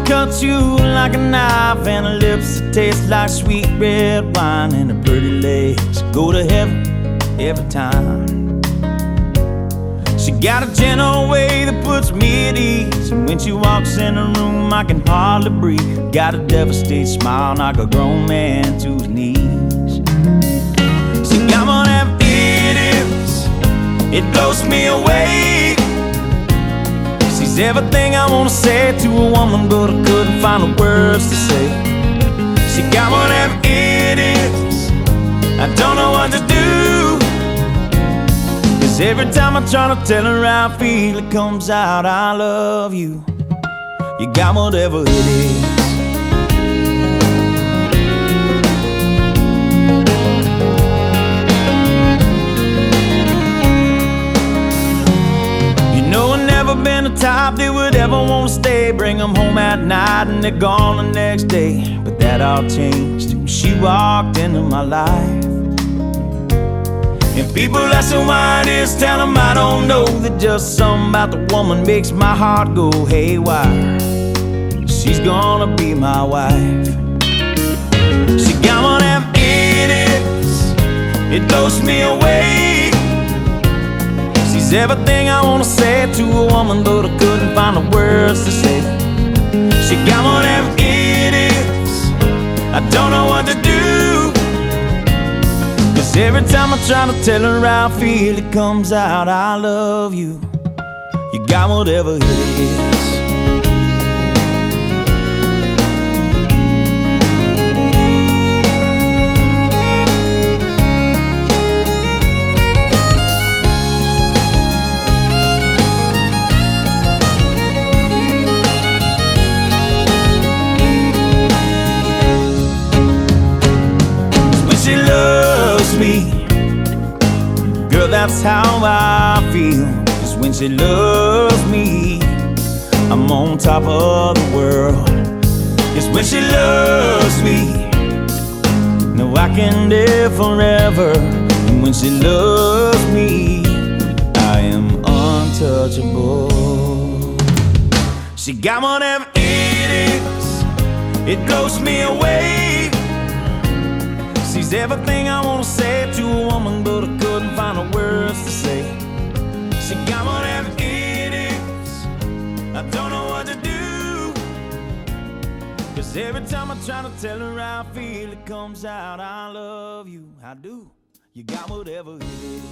cuts you like a knife, and her lips that taste like sweet red wine, and her pretty legs go to heaven every time. She got a gentle way that puts me at ease, and when she walks in the room I can hardly breathe. Got a devastated smile, knock a grown man to his knees. She got one of them idiots, it blows me away. She's everything I wanna say to a woman, but I couldn't find the words to say. She got one of them idiots, I don't know what to do. Every time I try to tell her how I feel, it comes out, I love you. You got whatever it is. You know I've never been the type that would ever want to stay, bring them home at night and they're gone the next day. But that all changed when she walked into my life. And people ask her why it is, tell them I don't know, that just something about the woman makes my heart go haywire. She's gonna be my wife. She got one of them idiots, it blows me away. She's everything I wanna say to a woman, but I couldn't find the words to say. She got one of them idiots, I don't know what to do. Every time I try to tell her how I feel, it comes out, I love you. You got whatever it is. When she loves me, girl, that's how I feel. 'Cause when she loves me, I'm on top of the world. 'Cause when she loves me, no, I can live forever. And when she loves me, I am untouchable. She got one of them idiots, it blows me away. She's everything I wanna say to a woman, but I couldn't find the words to say. She got one of them idiots, I don't know what to do. 'Cause every time I try to tell her how I feel, it comes out, I love you. I do. You got whatever it is.